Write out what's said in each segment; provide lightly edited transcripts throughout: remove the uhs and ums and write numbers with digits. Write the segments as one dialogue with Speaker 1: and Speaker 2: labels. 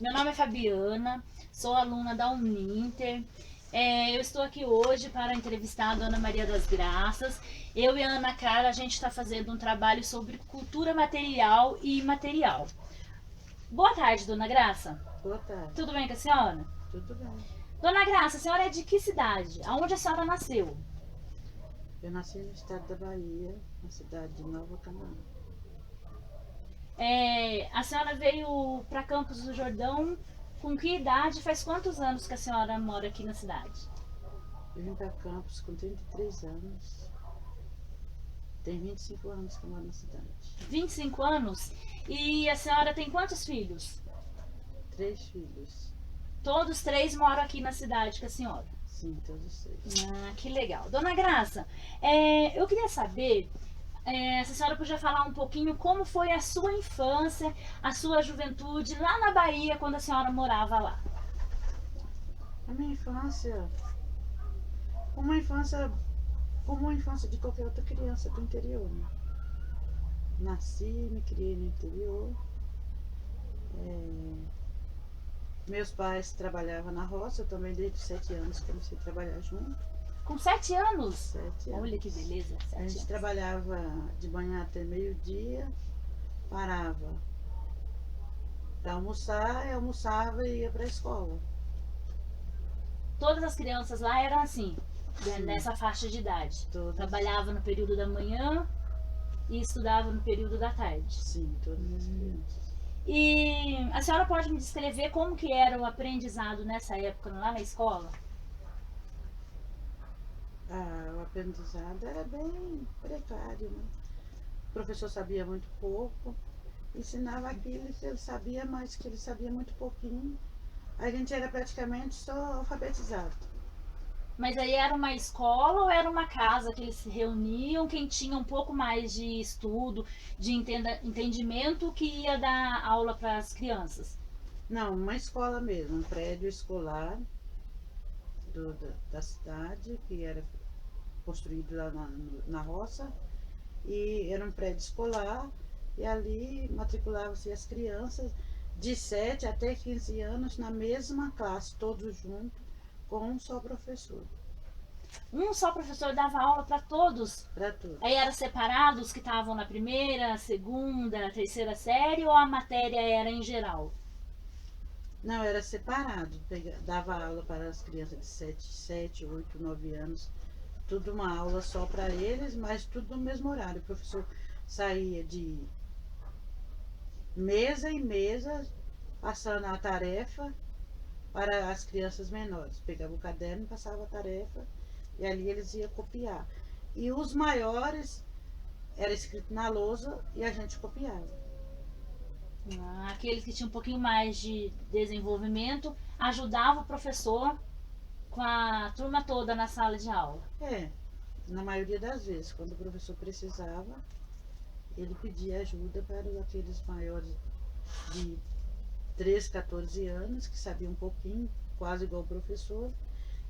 Speaker 1: Meu nome é Fabiana, sou aluna da Uninter. Eu estou aqui hoje para entrevistar a Dona Maria das Graças. Eu e a Ana Carla, a gente está fazendo um trabalho sobre cultura material e imaterial. Boa tarde, Dona Graça.
Speaker 2: Boa tarde.
Speaker 1: Tudo bem com a senhora?
Speaker 2: Tudo bem.
Speaker 1: Dona Graça, a senhora é de que cidade? Aonde a senhora nasceu?
Speaker 2: Eu nasci no estado da Bahia, na cidade de Nova Canaã.
Speaker 1: A senhora veio para Campos do Jordão com que idade? Faz quantos anos que a senhora mora aqui na cidade?
Speaker 2: Eu vim para Campos com 33 anos. Tem 25 anos que eu moro na cidade.
Speaker 1: 25 anos? E a senhora tem quantos filhos?
Speaker 2: 3 filhos.
Speaker 1: Todos três moram aqui na cidade com a senhora.
Speaker 2: Sim, todos 3.
Speaker 1: Ah, que legal. Dona Graça, eu queria saber se a senhora podia falar um pouquinho como foi a sua infância, a sua juventude lá na Bahia, quando a senhora morava lá.
Speaker 2: A minha infância, como a infância de qualquer outra criança do interior, né? Nasci, me criei no interior. Meus pais trabalhavam na roça, eu também desde os 7 anos comecei a trabalhar junto.
Speaker 1: Com 7 anos?
Speaker 2: 7 anos.
Speaker 1: Olha que beleza, 7
Speaker 2: A
Speaker 1: anos.
Speaker 2: gente trabalhava de manhã até meio-dia, parava para almoçar, eu almoçava e ia para a escola.
Speaker 1: Todas as crianças lá eram assim,
Speaker 2: Sim.
Speaker 1: nessa faixa de idade.
Speaker 2: Todas.
Speaker 1: Trabalhava no período da manhã e estudava no período da tarde.
Speaker 2: Sim, todas as crianças.
Speaker 1: E a senhora pode me descrever como que era o aprendizado nessa época lá na escola?
Speaker 2: O aprendizado era bem precário, né? O professor sabia muito pouco, ensinava aquilo que ele sabia, mas que ele sabia muito pouquinho. A gente era praticamente só alfabetizado.
Speaker 1: Mas aí era uma escola ou era uma casa que eles se reuniam, quem tinha um pouco mais de estudo, de entendimento, que ia dar aula para as crianças?
Speaker 2: Não, uma escola mesmo, um prédio escolar da cidade, que era construído lá na roça, e era um prédio escolar, e ali matriculavam-se as crianças de 7 até 15 anos na mesma classe, todos juntos, com um só professor.
Speaker 1: Um só professor dava aula para todos?
Speaker 2: Para todos.
Speaker 1: Aí era separado os que estavam na primeira, segunda, terceira série, ou a matéria era em geral?
Speaker 2: Não, era separado. Dava aula para as crianças de 7, 8, 9 anos. Tudo uma aula só para eles, mas tudo no mesmo horário. O professor saía de mesa em mesa, passando a tarefa para as crianças menores. Pegava o caderno, passava a tarefa e ali eles iam copiar. E os maiores era escrito na lousa e a gente copiava.
Speaker 1: Aqueles que tinham um pouquinho mais de desenvolvimento ajudavam o professor com a turma toda na sala de aula.
Speaker 2: Na maioria das vezes, quando o professor precisava, ele pedia ajuda para aqueles maiores de 13, 14 anos, que sabiam um pouquinho, quase igual o professor,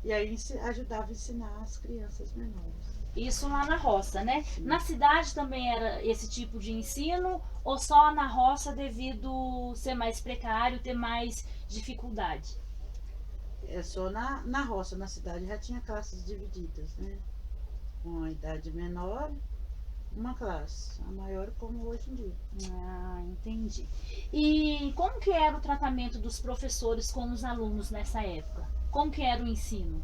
Speaker 2: e aí ajudava a ensinar as crianças menores.
Speaker 1: Isso lá na roça, né?
Speaker 2: Sim.
Speaker 1: Na cidade também era esse tipo de ensino, ou só na roça devido ser mais precário, ter mais dificuldade?
Speaker 2: É só na roça, na cidade já tinha classes divididas, né? Com a idade menor, uma classe, a maior como hoje em dia.
Speaker 1: Entendi. E como que era o tratamento dos professores com os alunos nessa época? Como que era o ensino?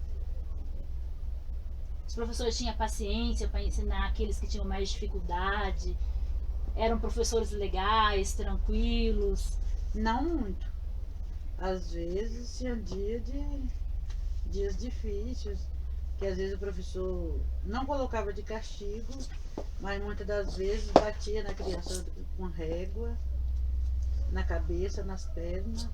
Speaker 1: Os professores tinham paciência para ensinar aqueles que tinham mais dificuldade? Eram professores legais, tranquilos?
Speaker 2: Não muito. Às vezes tinha dias difíceis, que às vezes o professor não colocava de castigo, mas muitas das vezes batia na criança com régua, na cabeça, nas pernas.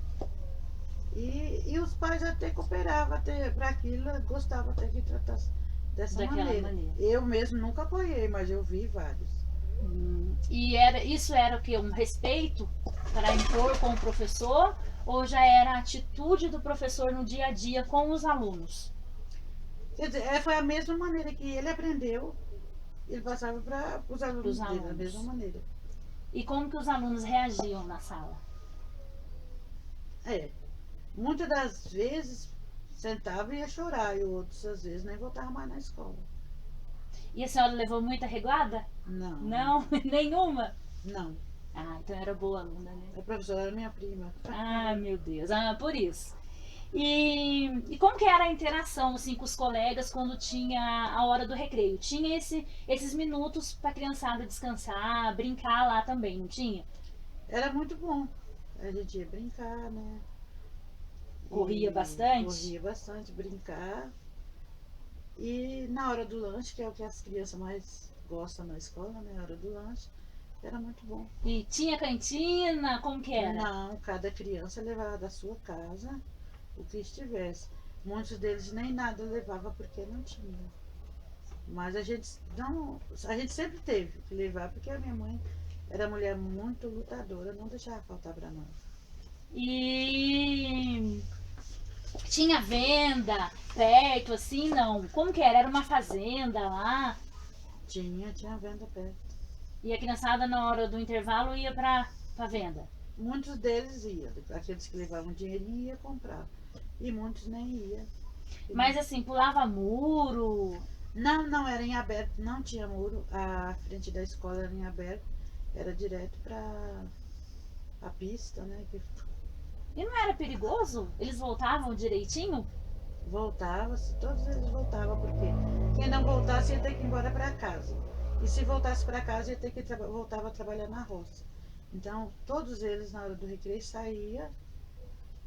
Speaker 2: E os pais até cooperavam para aquilo, gostavam até que tratasse dessa maneira. Eu mesmo nunca apoiei, mas eu vi vários.
Speaker 1: E isso era o quê? Um respeito para impor com o professor? Ou já era a atitude do professor no dia a dia com os alunos?
Speaker 2: Quer dizer, foi a mesma maneira que ele aprendeu, ele passava para os alunos dele, da mesma maneira.
Speaker 1: E como que os alunos reagiam na sala?
Speaker 2: É. Muitas das vezes sentava e ia chorar, e outras às vezes nem voltava mais na escola.
Speaker 1: E a senhora levou muita reguada?
Speaker 2: Não,
Speaker 1: Não, nenhuma?
Speaker 2: não.
Speaker 1: Ah, então era boa aluna, né?
Speaker 2: A professora era minha prima.
Speaker 1: Ah, meu Deus, ah, por isso. E como que era a interação assim, com os colegas quando tinha a hora do recreio? Tinha esses minutos para a criançada descansar, brincar lá também, não tinha?
Speaker 2: Era muito bom. A gente ia brincar, né?
Speaker 1: Corria
Speaker 2: E
Speaker 1: bastante?
Speaker 2: corria bastante, brincar. E na hora do lanche, que é o que as crianças mais gostam na escola, né? A hora do lanche, era muito bom.
Speaker 1: E tinha cantina? Como que era?
Speaker 2: Não, cada criança levava da sua casa o que estivesse. Muitos deles nem nada levava porque não tinha. Mas a gente não, a gente sempre teve que levar porque a minha mãe era mulher muito lutadora, não deixava faltar para nós.
Speaker 1: E tinha venda perto, assim, não? Como que era? Era uma fazenda lá?
Speaker 2: Tinha venda perto.
Speaker 1: E a criançada na hora do intervalo ia pra venda?
Speaker 2: Muitos deles iam, aqueles que levavam dinheirinho ia comprar. E muitos nem iam.
Speaker 1: Mas assim, pulava muro?
Speaker 2: Não, não era em aberto, não tinha muro. A frente da escola era em aberto, era direto para a pista, né? Que
Speaker 1: E não era perigoso? Eles voltavam direitinho?
Speaker 2: voltava, todos eles voltavam, porque quem não voltasse ia ter que ir embora para casa. E se voltasse para casa ia ter que voltava a trabalhar na roça. Então, todos eles na hora do recreio saía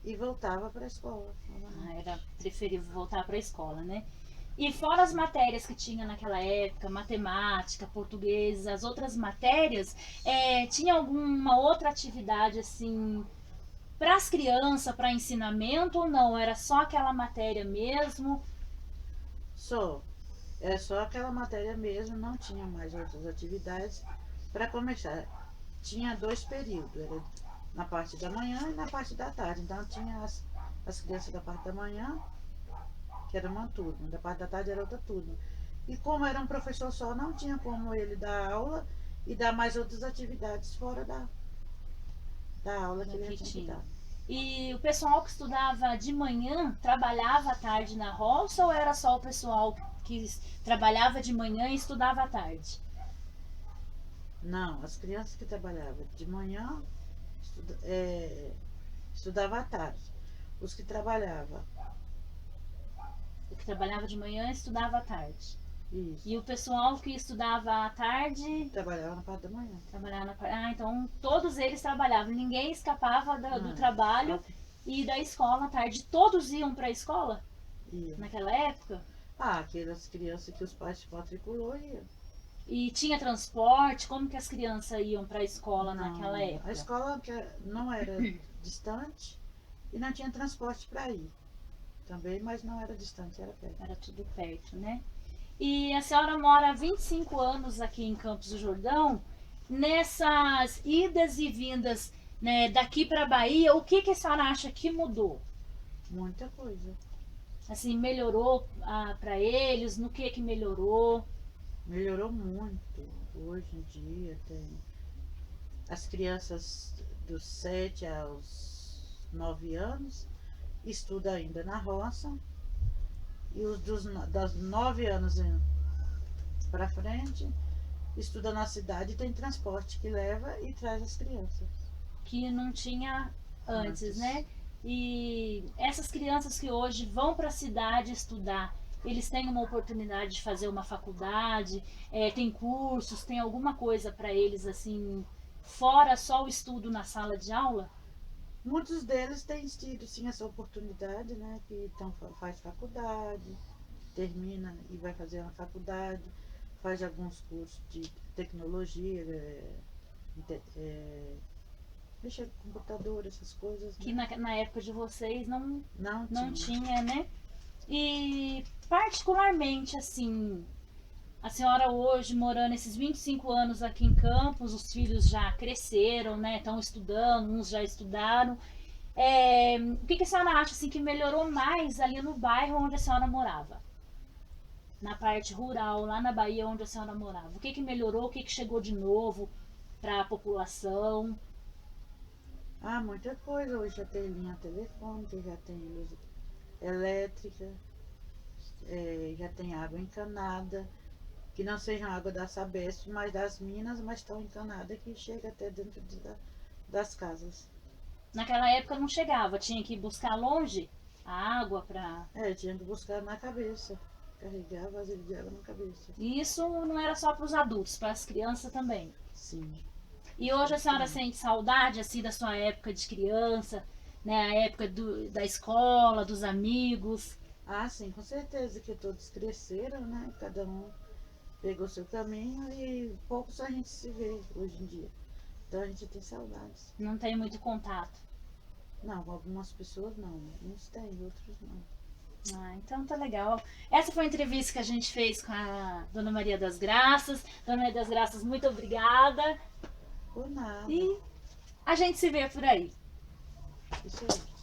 Speaker 2: e voltava para a escola.
Speaker 1: Ah, era preferível voltar para a escola, né? E fora as matérias que tinha naquela época, matemática, português, as outras matérias, tinha alguma outra atividade assim para as crianças, para ensinamento ou não? Era só aquela matéria mesmo?
Speaker 2: Só. Era só aquela matéria mesmo, não tinha mais outras atividades. Para começar, tinha 2 períodos, era na parte da manhã e na parte da tarde. Então tinha as crianças da parte da manhã, que era uma turma, da parte da tarde era outra turma. E como era um professor só, não tinha como ele dar aula e dar mais outras atividades fora da aula que ele
Speaker 1: Que
Speaker 2: tinha que
Speaker 1: tinha.
Speaker 2: dar.
Speaker 1: E o pessoal que estudava de manhã trabalhava à tarde na roça ou era só o pessoal que trabalhava de manhã e estudava à tarde?
Speaker 2: Não, as crianças que trabalhavam de manhã estudavam à tarde. Os que trabalhavam,
Speaker 1: O que trabalhava de manhã estudava à tarde.
Speaker 2: isso,
Speaker 1: E o pessoal que estudava à tarde
Speaker 2: trabalhava na parte da manhã.
Speaker 1: trabalhava na parte. Ah, então todos eles trabalhavam. Ninguém escapava do
Speaker 2: Não,
Speaker 1: trabalho e da escola à tarde. Todos iam para a escola
Speaker 2: ia.
Speaker 1: naquela época?
Speaker 2: Aquelas crianças que os pais se matriculou ia.
Speaker 1: E tinha transporte? Como que as crianças iam para a escola naquela
Speaker 2: Não, a
Speaker 1: época?
Speaker 2: escola não era distante e não tinha transporte para ir. Também, mas não era distante, era perto.
Speaker 1: Era tudo perto, né? E a senhora mora há 25 anos aqui em Campos do Jordão. Nessas idas e vindas, né, daqui para Bahia, o que a senhora acha que mudou?
Speaker 2: Muita coisa.
Speaker 1: Assim, melhorou para eles? No que melhorou?
Speaker 2: Melhorou muito. Hoje em dia tem as crianças dos 7 aos 9 anos estudam ainda na roça e os das 9 anos para frente estuda na cidade e tem transporte que leva e traz as crianças.
Speaker 1: Que não tinha antes,
Speaker 2: Antes.
Speaker 1: né? E essas crianças que hoje vão para a cidade estudar, eles têm uma oportunidade de fazer uma faculdade, tem cursos, tem alguma coisa para eles assim, fora só o estudo na sala de aula?
Speaker 2: Muitos deles têm tido sim essa oportunidade, né? Que então faz faculdade, termina e vai fazer uma faculdade, faz alguns cursos de tecnologia, mexer com computador, essas coisas,
Speaker 1: Que
Speaker 2: né?
Speaker 1: na época de vocês
Speaker 2: Não
Speaker 1: não
Speaker 2: tinha.
Speaker 1: tinha, né? E particularmente assim, a senhora hoje morando esses 25 anos aqui em Campos, os filhos já cresceram, né? Estão estudando, uns já estudaram. O que a senhora acha assim, que melhorou mais ali no bairro onde a senhora morava? Na parte rural, lá na Bahia onde a senhora morava. O que melhorou, o que chegou de novo para a população?
Speaker 2: Ah, muita coisa. Hoje já tem linha telefônica, já tem luz elétrica, já tem água encanada, que não seja água da Sabesp, mas das minas, mas tão encanada que chega até dentro das casas.
Speaker 1: Naquela época não chegava, tinha que ir buscar longe a água para.
Speaker 2: Tinha que buscar na cabeça, carregar vasilha de água na cabeça.
Speaker 1: E isso não era só para os adultos, para as crianças também.
Speaker 2: Sim.
Speaker 1: E hoje a senhora sente saudade assim da sua época de criança, né? A época da escola, dos amigos.
Speaker 2: Ah, sim, com certeza que todos cresceram, né? Cada um pegou seu caminho e poucos a gente se vê hoje em dia. Então a gente tem saudades.
Speaker 1: Não tem muito contato.
Speaker 2: Não, com algumas pessoas não. Uns têm, outros não.
Speaker 1: Ah, então tá legal. Essa foi a entrevista que a gente fez com a Dona Maria das Graças. Dona Maria das Graças, muito obrigada.
Speaker 2: Por nada.
Speaker 1: E a gente se vê por aí.
Speaker 2: Isso aí.